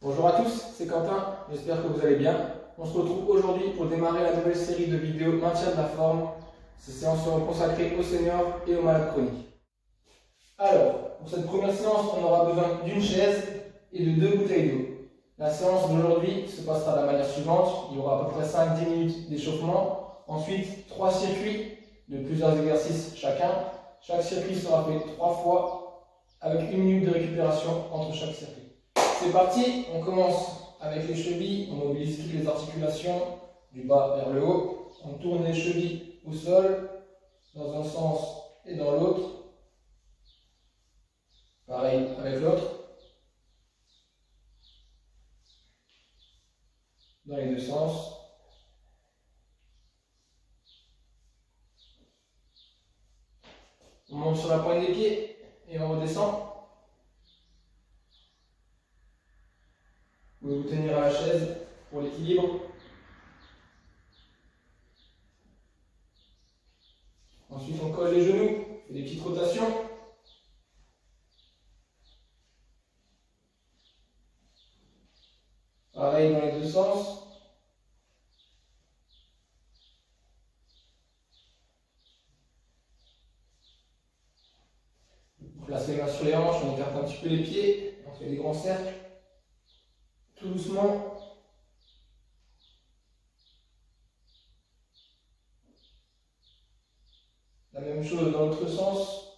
Bonjour à tous, c'est Quentin, j'espère que vous allez bien. On se retrouve aujourd'hui pour démarrer la nouvelle série de vidéos Maintien de la forme. Ces séances seront consacrées aux seniors et aux malades chroniques. Alors, pour cette première séance, on aura besoin d'une chaise et de 2 bouteilles d'eau. La séance d'aujourd'hui se passera de la manière suivante. Il y aura à peu près 5-10 minutes d'échauffement. Ensuite, 3 circuits de plusieurs exercices chacun. Chaque circuit sera fait 3 fois avec 1 minute de récupération entre chaque circuit. C'est parti, on commence avec les chevilles, on mobilise toutes les articulations du bas vers le haut. On tourne les chevilles au sol, dans un sens et dans l'autre. Pareil avec l'autre. Dans les deux sens. On monte sur la pointe des pieds et on redescend. Vous pouvez vous tenir à la chaise pour l'équilibre. Ensuite, on colle les genoux, on fait des petites rotations. Pareil dans les deux sens. On place les mains sur les hanches, on écarte un petit peu les pieds, on fait des grands cercles. Tout doucement. La même chose dans l'autre sens.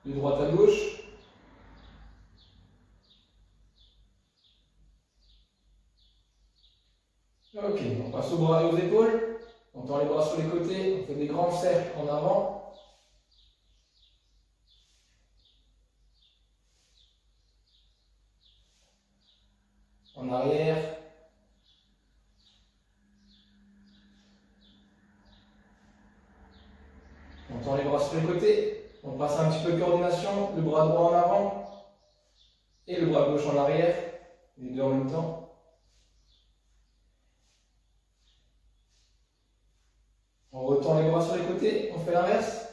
De droite à gauche. Ok, on passe aux bras et aux épaules. On tend les bras sur les côtés, on fait des grands cercles en avant. En arrière. On tend les bras sur les côtés. On passe un petit peu de coordination, le bras droit en avant et le bras gauche en arrière, les deux en même temps. On retend les bras sur les côtés, on fait l'inverse.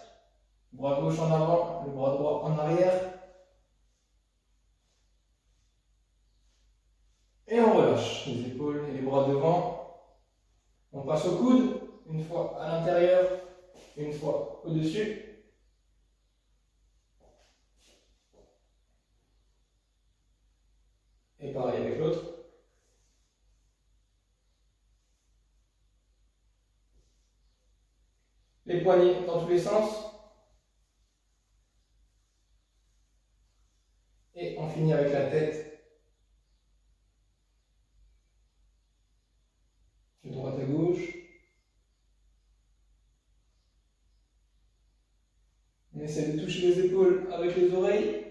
Bras gauche en avant, le bras droit en arrière. Et on relâche les épaules et les bras devant. On passe au coude, une fois à l'intérieur, une fois au-dessus. Et pareil avec l'autre. Les poignets dans tous les sens. Et on finit avec la tête. De droite à gauche. On essaie de toucher les épaules avec les oreilles.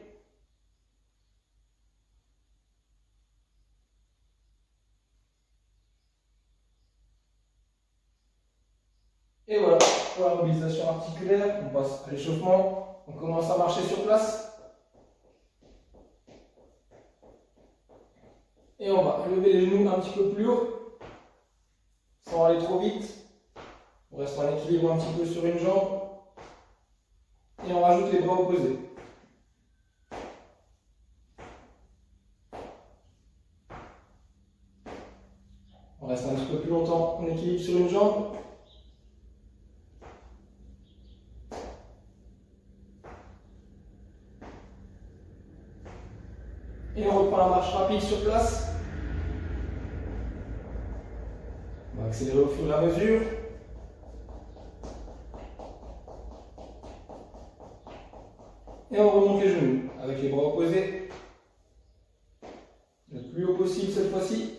Et voilà, pour la mobilisation articulaire, on passe à l'échauffement. On commence à marcher sur place. Et on va lever les genoux un petit peu plus haut, sans aller trop vite. On reste en équilibre un petit peu sur une jambe. Et on rajoute les bras opposés. On reste un petit peu plus longtemps en équilibre sur une jambe. Et on reprend la marche rapide sur place. On va accélérer au fur et à mesure. Et on remonte les genoux avec les bras opposés. Le plus haut possible cette fois-ci.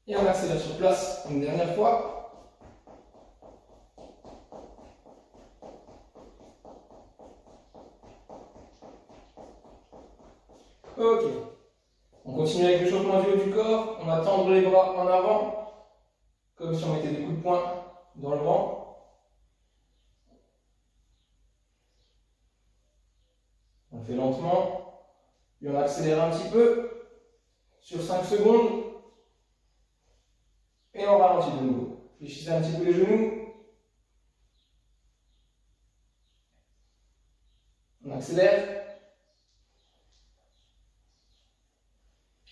Et on accélère sur place une dernière fois. Ok. On continue avec l'échauffement du haut du corps. On va tendre les bras en avant, comme si on mettait des coups de poing dans le ventre. On fait lentement, puis on accélère un petit peu. sur 5 secondes. Et on ralentit de nouveau. Fléchissez un petit peu les genoux. On accélère.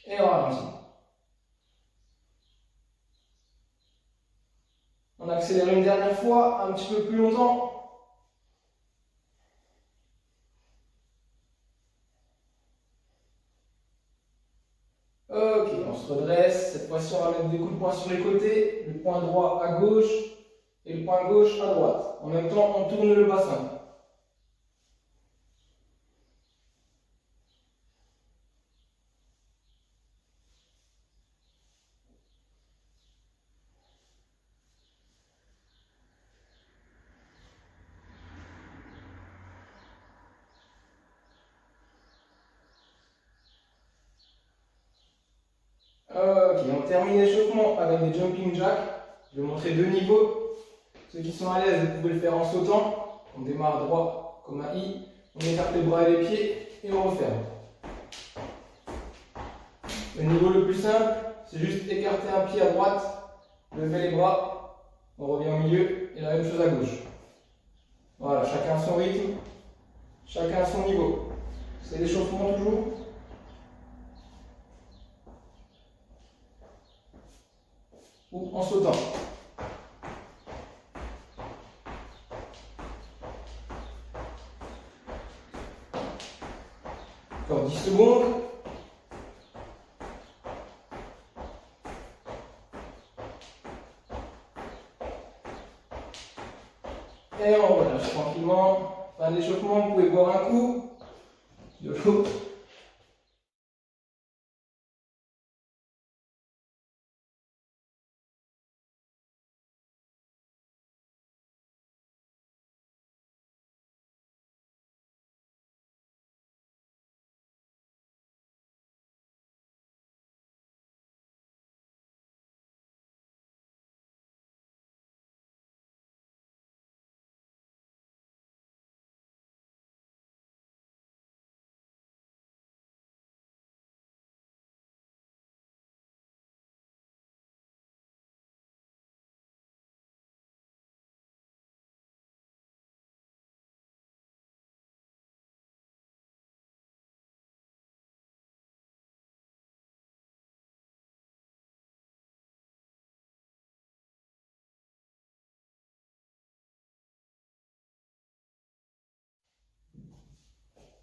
Et on ralentit. On accélère une dernière fois, un petit peu plus longtemps. Ok, on se redresse. Cette fois-ci, on va mettre des coups de poing sur les côtés. Le poing droit à gauche et le poing gauche à droite. En même temps, on tourne le bassin. Ok, on termine l'échauffement avec des jumping jacks. Je vais montrer 2 niveaux. Ceux qui sont à l'aise, vous pouvez le faire en sautant. On démarre droit comme un I. On écarte les bras et les pieds et on referme. Le niveau le plus simple, c'est juste écarter un pied à droite, lever les bras, on revient au milieu et la même chose à gauche. Voilà, chacun son rythme, chacun son niveau. C'est l'échauffement toujours. Ou en sautant. Encore 10 secondes. Et on relâche tranquillement. Fin d'échauffement, vous pouvez boire un coup de l'eau.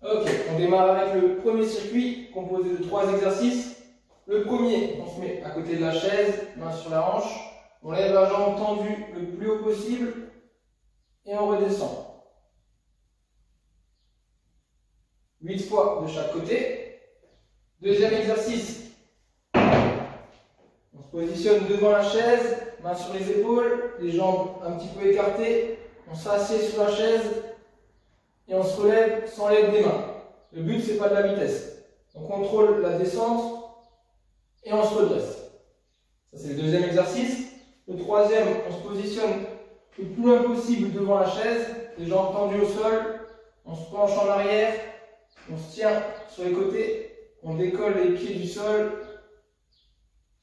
Ok, on démarre avec le premier circuit composé de 3 exercices. Le premier, on se met à côté de la chaise, main sur la hanche. On lève la jambe tendue le plus haut possible et on redescend. 8 fois de chaque côté. Deuxième exercice. On se positionne devant la chaise, main sur les épaules, les jambes un petit peu écartées. On s'assied sur la chaise et on se relève sans l'aide des mains. Le but, c'est pas de la vitesse. On contrôle la descente et on se redresse. Ça, c'est le deuxième exercice. Le troisième, on se positionne le plus loin possible devant la chaise, les jambes tendues au sol. On se penche en arrière, on se tient sur les côtés, on décolle les pieds du sol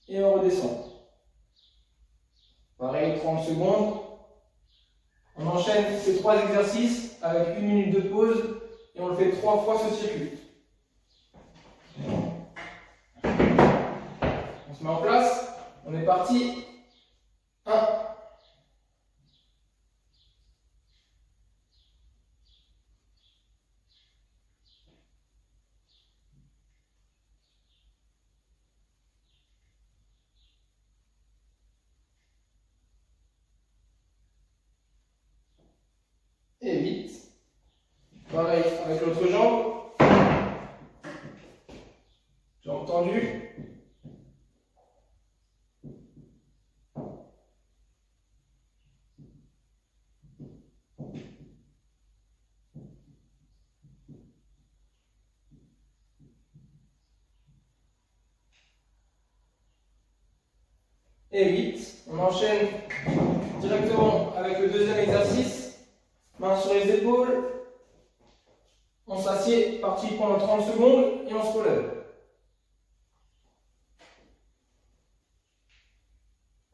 et on redescend. Pareil, 30 secondes. On enchaîne ces 3 exercices avec 1 minute de pause et on le fait 3 fois ce circuit. On se met en place, on est parti. 1. Et vite. Pareil avec l'autre jambe. Jambe tendue. Et vite. On enchaîne directement avec le deuxième exercice. Main sur les épaules. On s'assied, parti pendant 30 secondes et on se relève.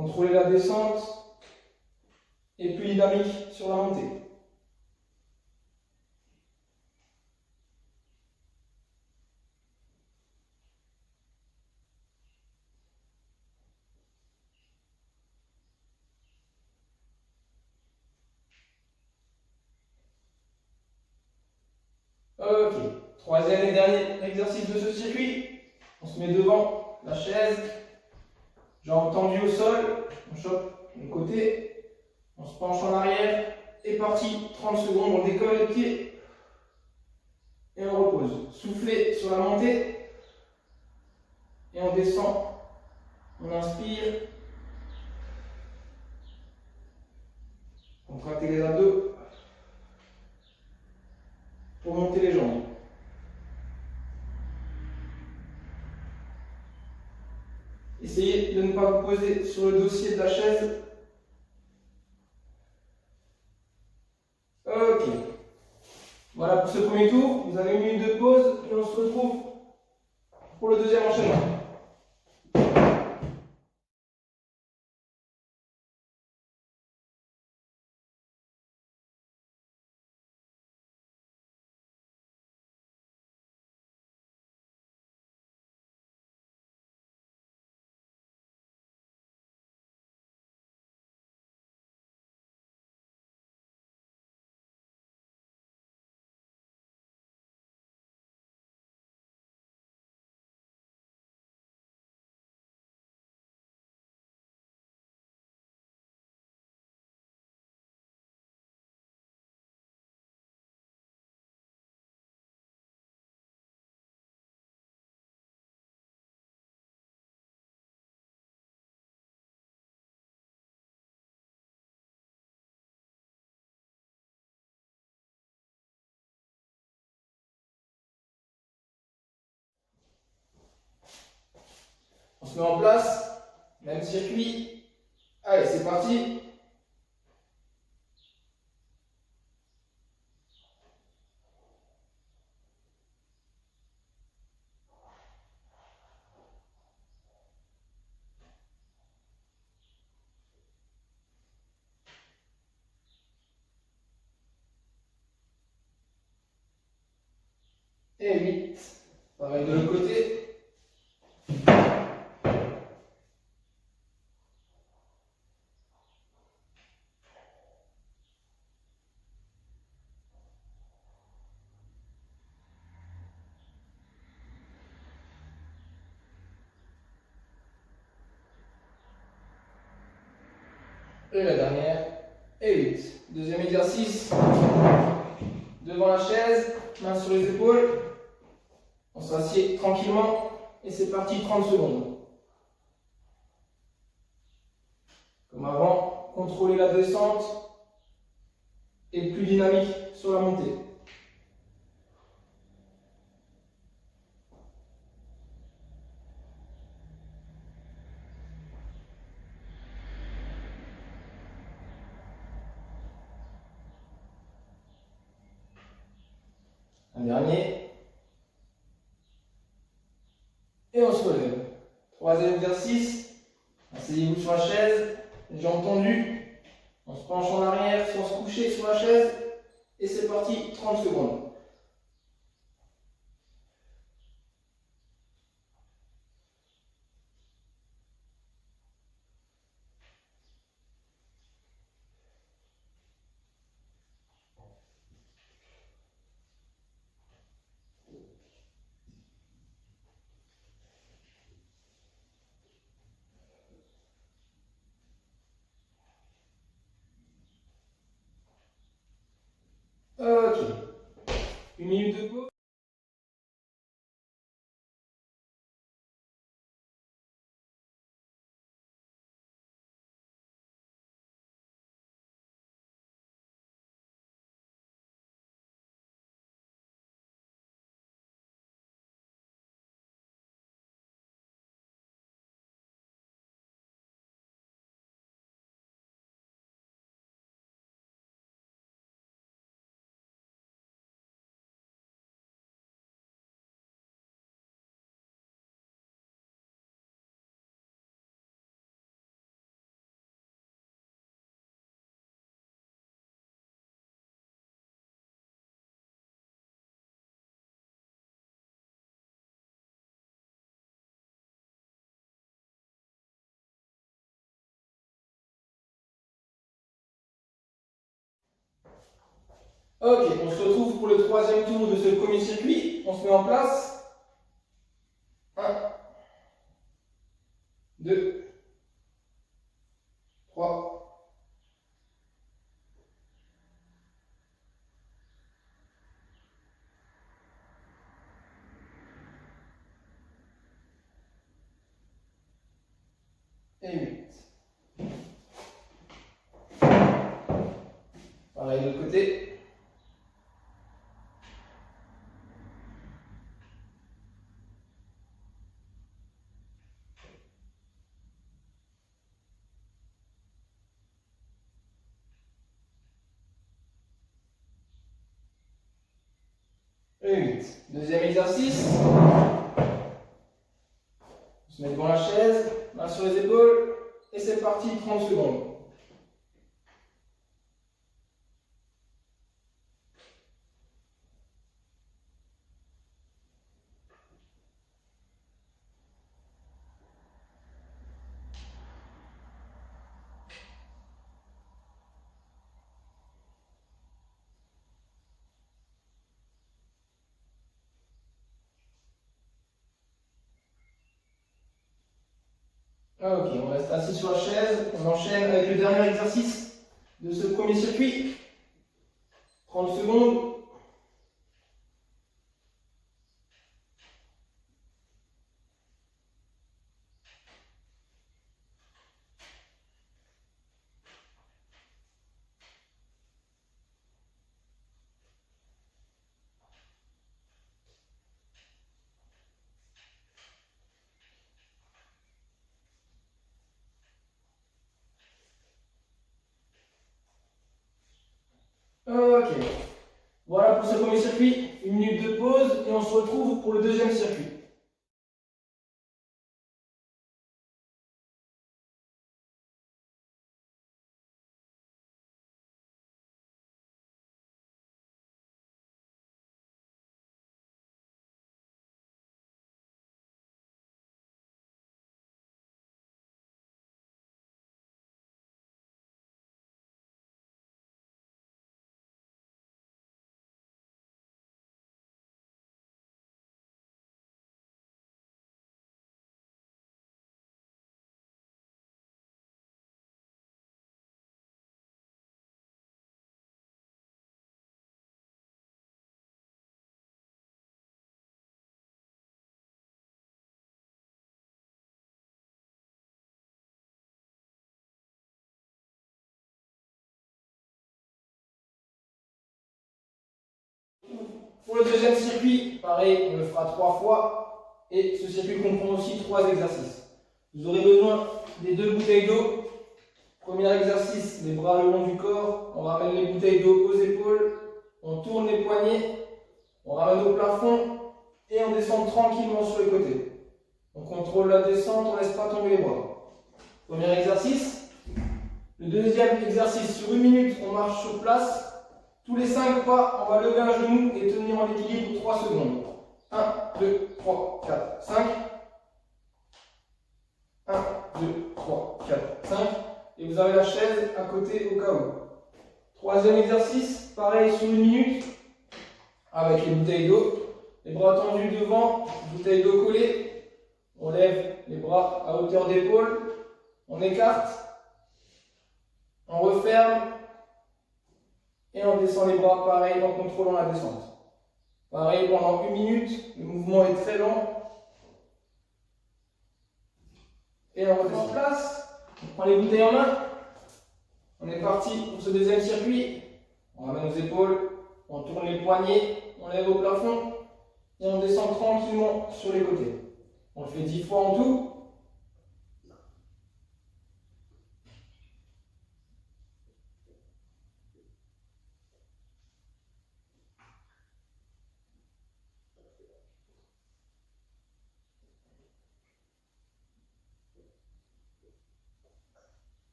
Contrôlez la descente et plus dynamique sur la montée. Ok, troisième et dernier exercice de ce circuit. On se met devant la chaise, jambes tendues au sol, on chope le côté, on se penche en arrière, et parti, 30 secondes, on décolle les pieds et on repose. Soufflez sur la montée et on descend, on inspire, contractez les abdos pour monter les jambes. Essayez de ne pas vous poser sur le dossier de la chaise. Ok. Voilà pour ce premier tour. Vous avez une minute de pause et on se retrouve pour le deuxième enchaînement. On se met en place, même circuit. Allez, c'est parti. Et 8. Pareil de l'autre côté. Et la dernière. Et 8. Deuxième exercice. Devant la chaise, main sur les épaules. On s'assied tranquillement et c'est parti, 30 secondes. Comme avant, contrôlez la descente et plus dynamique sur la montée. Un dernier. Et on se relève. Troisième exercice. Asseyez-vous sur la chaise, les jambes tendues. On se penche en arrière sans se coucher sur la chaise. Et c'est parti, 30 secondes. Ok. Une minute de pause. Ok, on se retrouve pour le troisième tour de ce premier circuit. On se met en place. 1, 2, 3, 8. Pareil de l'autre côté. Et 8. Deuxième exercice. On se met devant la chaise, main sur les épaules, et c'est parti, 30 secondes. Ok, on reste assis sur la chaise, on enchaîne avec le dernier exercice de ce premier circuit. 30 secondes. Ok, voilà pour ce premier circuit, 1 minute de pause et on se retrouve pour le deuxième circuit. Pour le deuxième circuit, pareil, on le fera 3 fois et ce circuit comprend aussi 3 exercices. Vous aurez besoin des 2 bouteilles d'eau. Premier exercice, les bras le long du corps, on ramène les bouteilles d'eau aux épaules, on tourne les poignets, on ramène au plafond et on descend tranquillement sur les côtés. On contrôle la descente, on ne laisse pas tomber les bras. Premier exercice. Le deuxième exercice, sur 1 minute, on marche sur place. Tous les 5 pas, on va lever un genou et tenir en équilibre 3 secondes. 1, 2, 3, 4, 5. 1, 2, 3, 4, 5. Et vous avez la chaise à côté au cas où. Troisième exercice, pareil sur 1 minute, avec les bouteilles d'eau. Les bras tendus devant, bouteille d'eau collée. On lève les bras à hauteur d'épaule. On écarte. On referme. Et on descend les bras pareil en contrôlant la descente. Pareil pendant 1 minute, le mouvement est très lent. Et on redescend en place, on prend les bouteilles en main. On est parti pour ce deuxième circuit. On ramène nos épaules, on tourne les poignets, on lève au plafond et on descend tranquillement sur les côtés. On le fait 10 fois en tout.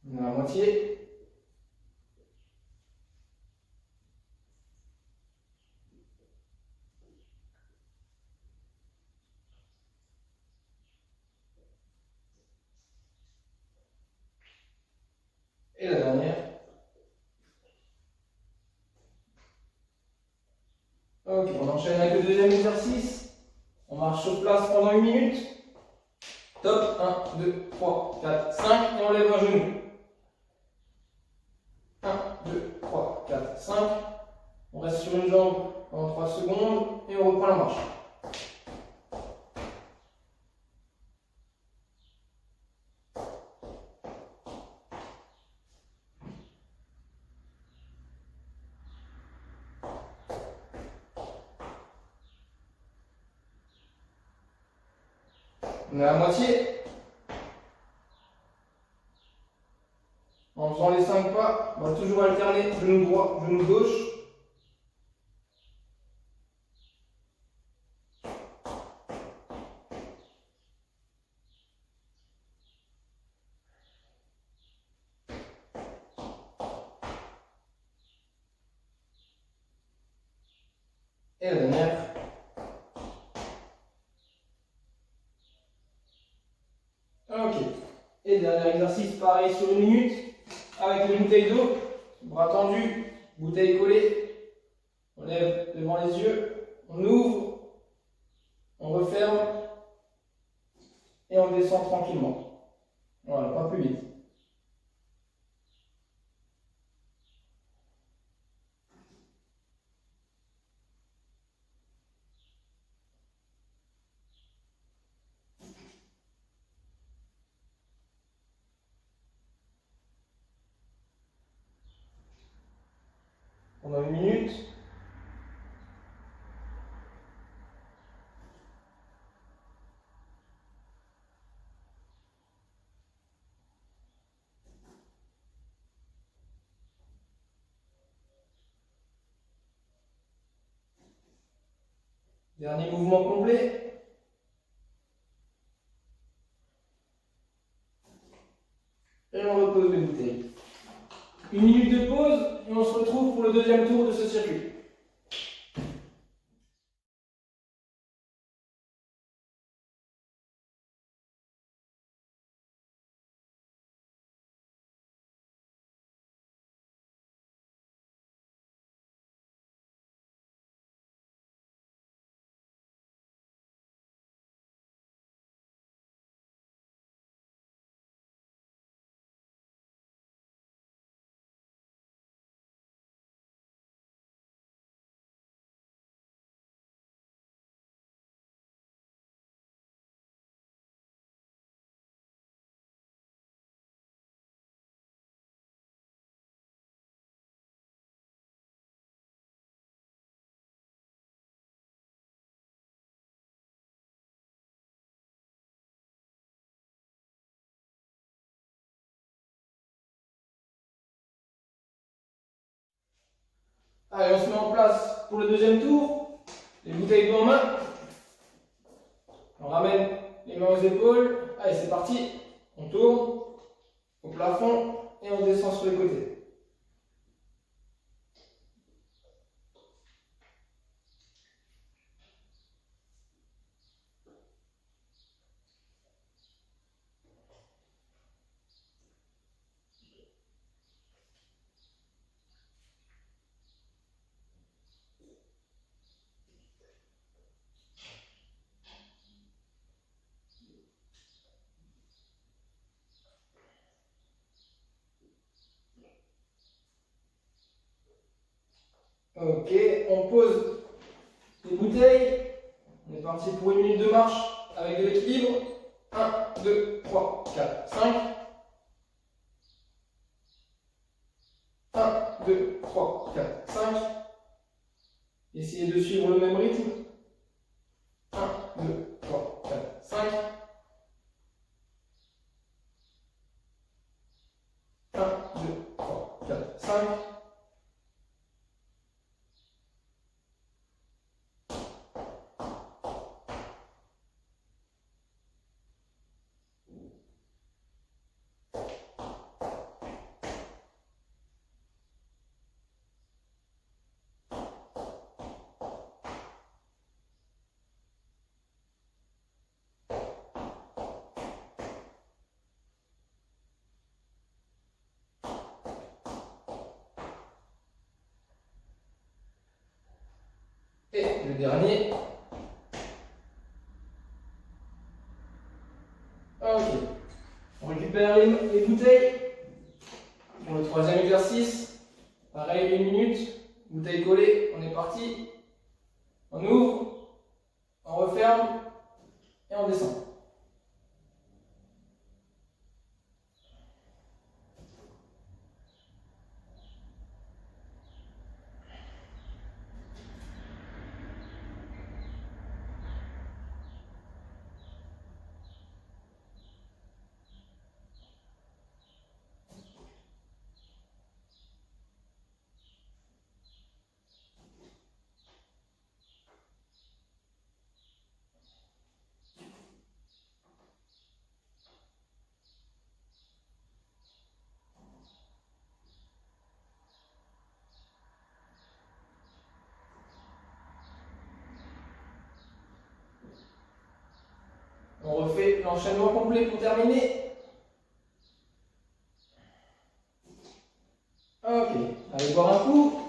On a la moitié. Et la dernière. Ok, on enchaîne avec le deuxième exercice. On marche sur place pendant 1 minute. Top, 1, 2, 3, 4, 5 et on lève un genou. 1, 2, 3, 4, 5. On reste sur une jambe pendant 3 secondes et on reprend la marche. On est à la moitié. En faisant les 5 pas, on va toujours alterner genou droit, genou gauche. Et la dernière. Ok. Et dernier exercice, pareil sur 1 minute, avec une bouteille d'eau, bras tendus, bouteille collée. On lève devant les yeux, on ouvre, on referme et on descend tranquillement. Voilà, pas plus vite. Pendant 1 minute. Dernier mouvement complet. Et on repose les bouteilles. 1 minute de pause et on se retrouve pour le deuxième tour de ce circuit. Allez, on se met en place pour le deuxième tour. Les bouteilles d'eau en main. On ramène les mains aux épaules. Allez, c'est parti. On tourne au plafond et on descend sur les côtés. Ok, on pose les bouteilles. On est parti pour 1 minute de marche avec de l'équilibre. 1, 2, 3, 4, 5. 1, 2, 3, 4, 5. Essayez de suivre le même rythme. 1, 2, 3, 4, 5. 1, 2, 3, 4, 5. Et le dernier. Ok. On récupère les bouteilles pour le troisième exercice. Pareil, 1 minute. Bouteille collée, on est parti. On ouvre, on referme et on descend. On refait l'enchaînement complet pour terminer. Ok, allez boire un coup.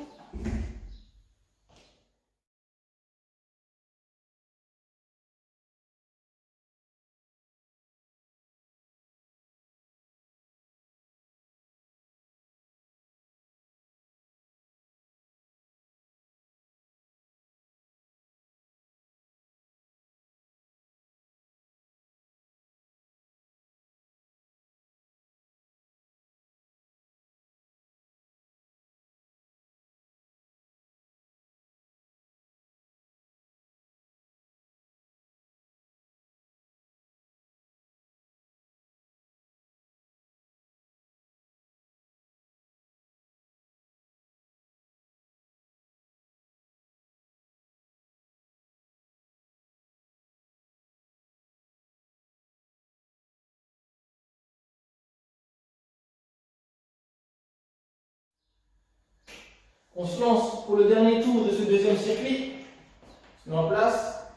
On se lance pour le dernier tour de ce deuxième circuit. On se met en place.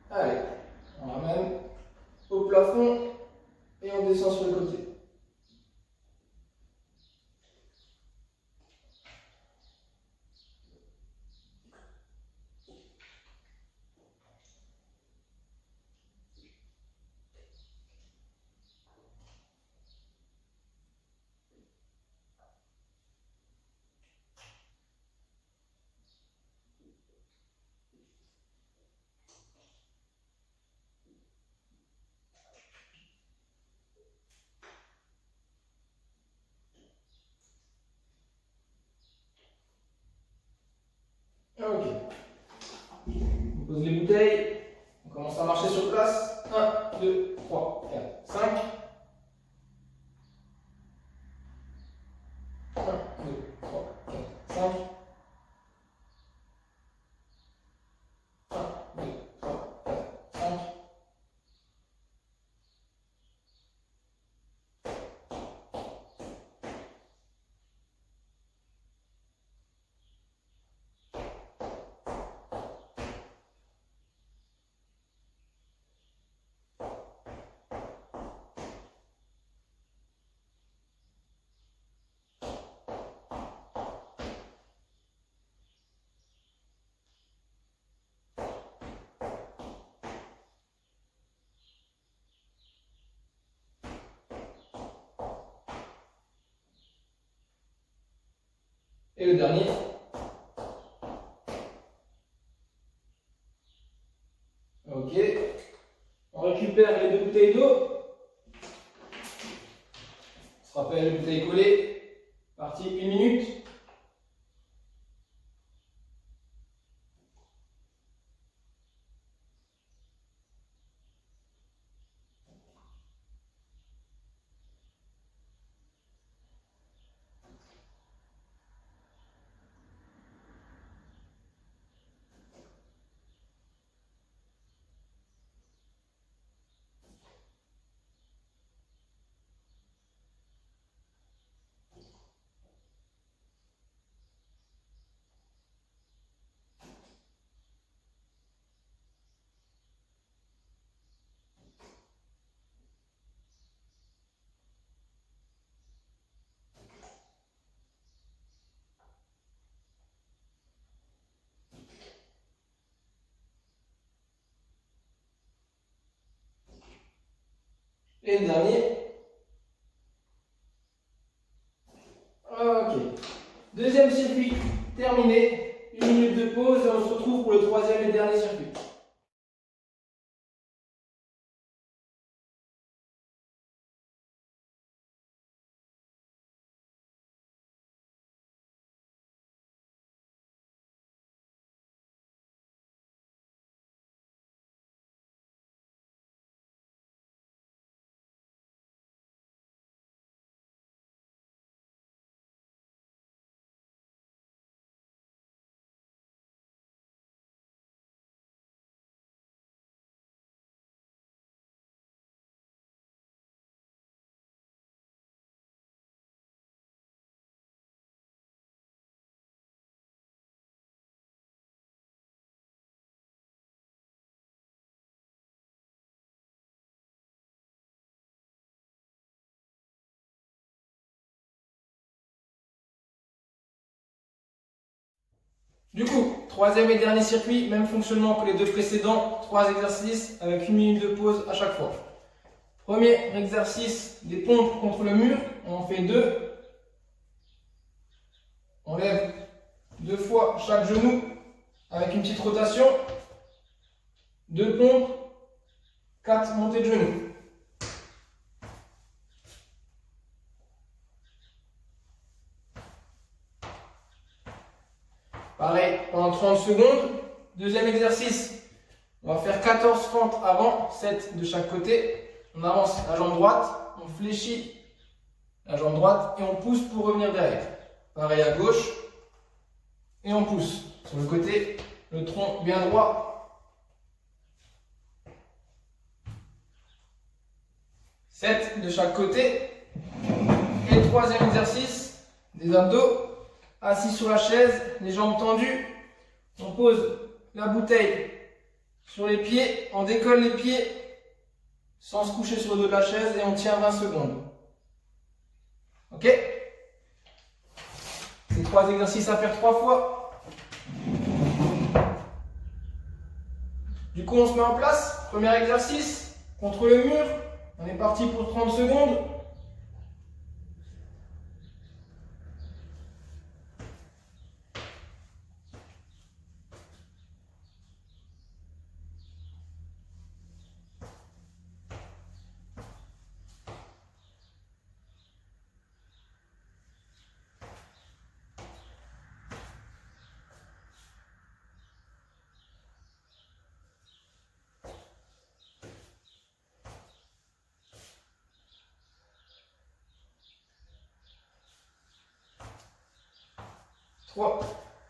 Allez, on ramène au plafond et on descend sur le côté. Ok. On pose les bouteilles. On commence à marcher sur place. 1, 2, 3, 4, 5. 1, 2, 3, 4, 5. 1, 2, 3, 4, 5. Et le dernier. Ok. On récupère les 2 bouteilles d'eau. On se rappelle les bouteilles collées. Parti 1 minute. Et le dernier. Ok. Deuxième circuit terminé. 1 minute de pause et on se retrouve pour le troisième et dernier circuit. Du coup, troisième et dernier circuit, même fonctionnement que les deux précédents, 3 exercices avec 1 minute de pause à chaque fois. Premier exercice, des pompes contre le mur, on en fait 2. On lève 2 fois chaque genou avec une petite rotation. 2 pompes, 4 montées de genoux. Pareil, pendant 30 secondes. Deuxième exercice, on va faire 14 fentes avant, 7 de chaque côté. On avance la jambe droite, on fléchit la jambe droite et on pousse pour revenir derrière. Pareil à gauche. Et on pousse sur le côté, le tronc bien droit. 7 de chaque côté. Et le troisième exercice, des abdos. Assis sur la chaise, les jambes tendues. On pose la bouteille sur les pieds, on décolle les pieds sans se coucher sur le dos de la chaise et on tient 20 secondes. Ok? Ces 3 exercices à faire 3 fois. Du coup, on se met en place. Premier exercice, contre le mur. On est parti pour 30 secondes.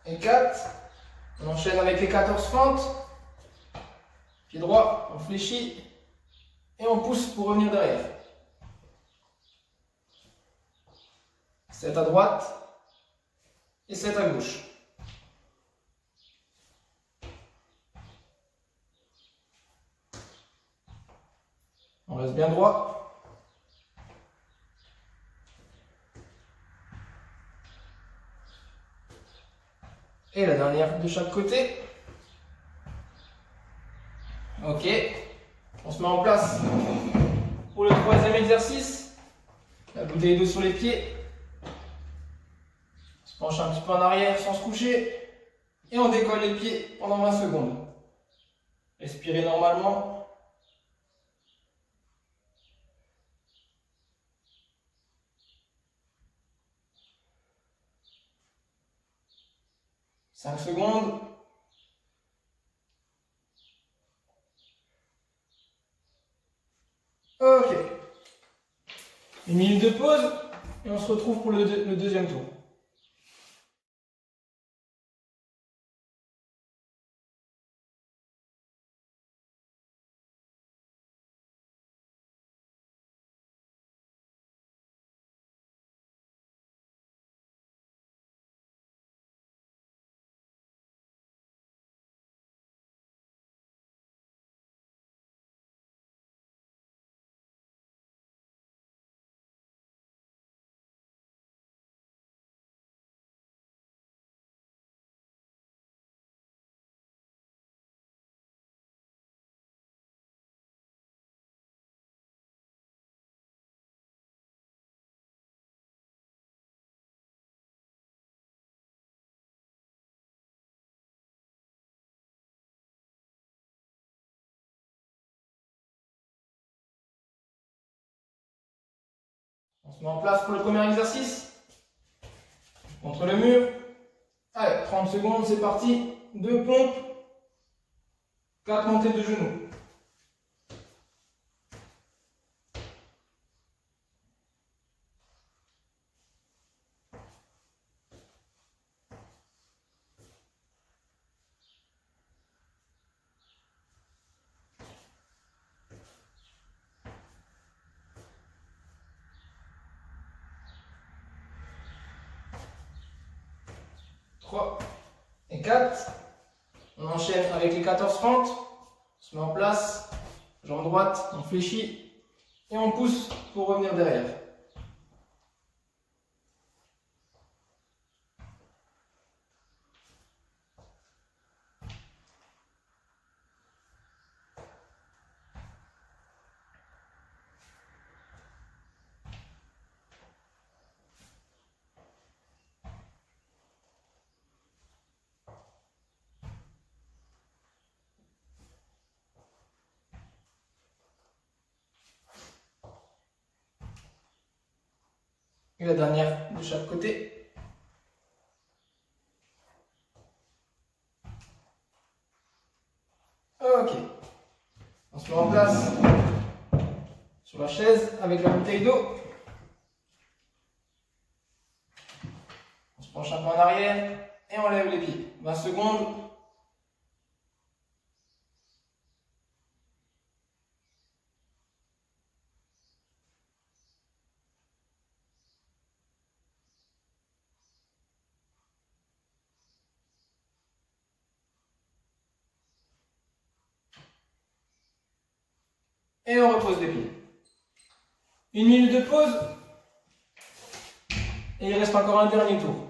Et 4. On enchaîne avec les 14 fentes. Pied droit, on fléchit et on pousse pour revenir derrière. 7 à droite et 7 à gauche. On reste bien droit. Et la dernière de chaque côté. Ok. On se met en place pour le troisième exercice. La bouteille d'eau sur les pieds. On se penche un petit peu en arrière sans se coucher. Et on décolle les pieds pendant 20 secondes. Respirez normalement. 5 secondes. Ok. 1 minute de pause et on se retrouve pour le deuxième tour. On se met en place pour le premier exercice. Contre le mur. Allez, 30 secondes, c'est parti. 2 pompes. 4 montées de genoux. Et 4. On enchaîne avec les 14 fentes. On se met en place. Jambe droite, on fléchit. Et on pousse pour revenir derrière. Et la dernière de chaque côté. Ok. On se met en place sur la chaise avec la bouteille d'eau. On se penche un peu en arrière et on lève les pieds. 20 secondes. Et on repose les pieds. 1 minute de pause. Et il reste encore un dernier tour.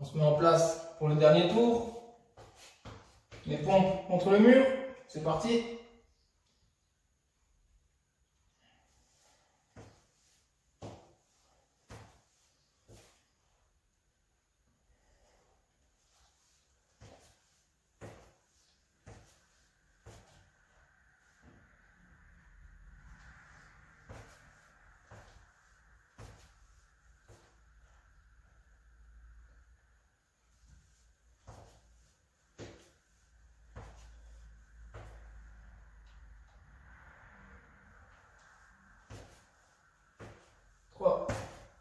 On se met en place pour le dernier tour. Les pompes contre le mur. C'est parti.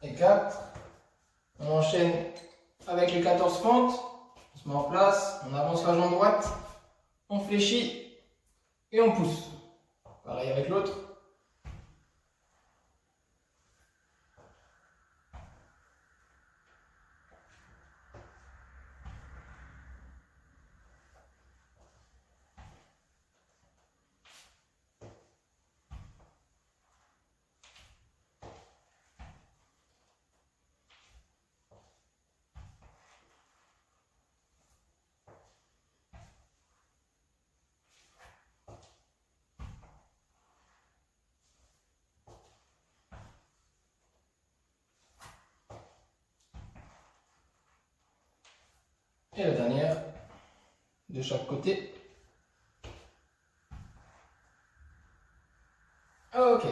Et 4. On enchaîne avec les 14 fentes. On se met en place, on avance la jambe droite, on fléchit et on pousse. Pareil avec l'autre. Et la dernière de chaque côté. Ok.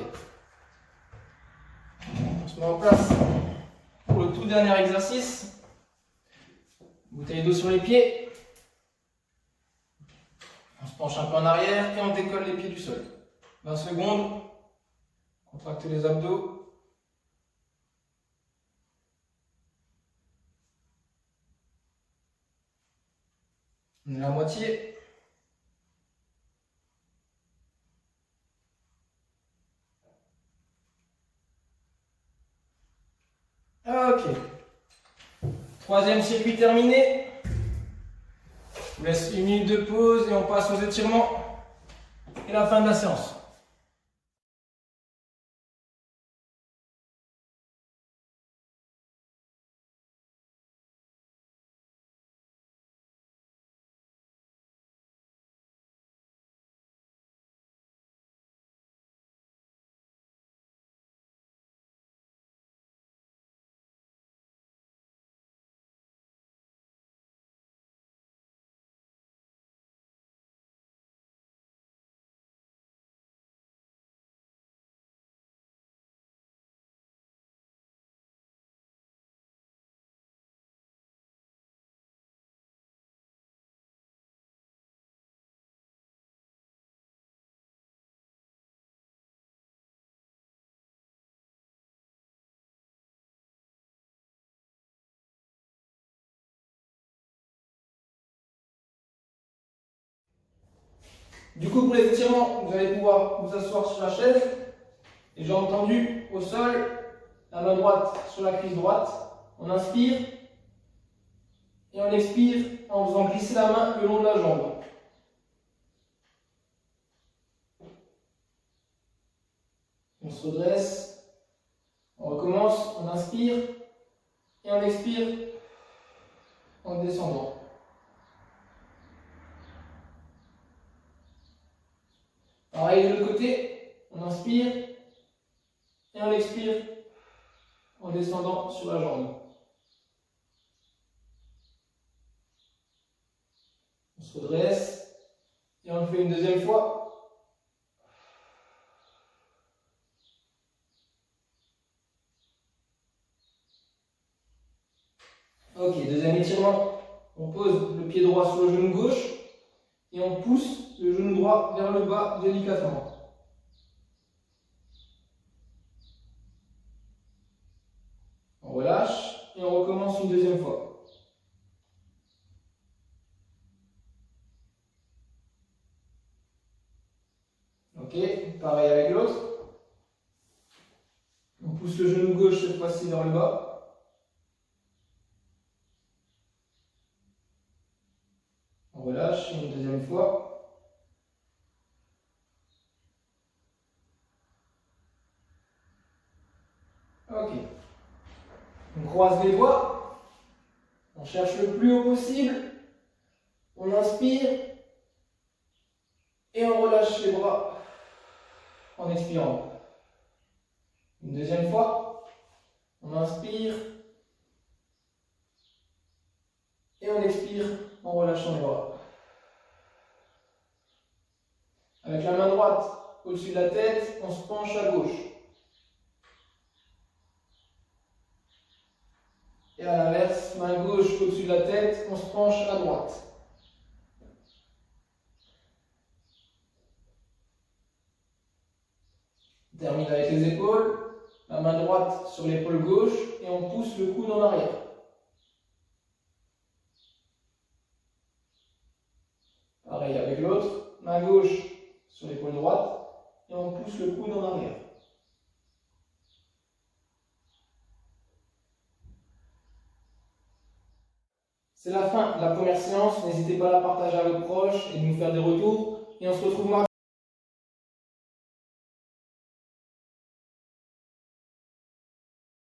On se met en place pour le tout dernier exercice. Bouteille d'eau sur les pieds. On se penche un peu en arrière et on décolle les pieds du sol. 20 secondes. Contractez les abdos. On est à la moitié. Ok. Troisième circuit terminé. Je vous laisse 1 minute de pause et on passe aux étirements et la fin de la séance. Du coup, pour les étirements, vous allez pouvoir vous asseoir sur la chaise, les jambes tendues au sol, la main droite sur la cuisse droite. On inspire et on expire en faisant glisser la main le long de la jambe. On se redresse, on recommence, on inspire et on expire en descendant. Pareil de l'autre côté, on inspire et on expire en descendant sur la jambe. On se redresse et on le fait une deuxième fois. Ok, deuxième étirement. On pose le pied droit sur le genou gauche et on pousse le genou droit vers le bas délicatement. On relâche et on recommence une deuxième fois. Ok, pareil avec l'autre. On pousse le genou gauche cette fois-ci vers le bas. On relâche une deuxième fois. Ok. On croise les doigts. On cherche le plus haut possible. On inspire. Et on relâche les bras en expirant. Une deuxième fois. On inspire. Et on expire en relâchant les bras. Avec la main droite au-dessus de la tête, on se penche à gauche. Et à l'inverse, main gauche au-dessus de la tête, on se penche à droite. On termine avec les épaules, la main droite sur l'épaule gauche et on pousse le coude en arrière. Pareil avec l'autre, main gauche sur l'épaule droite et on pousse le coude en arrière. C'est la fin de la première séance, n'hésitez pas à la partager à vos proches et de nous faire des retours et on se retrouve mardi.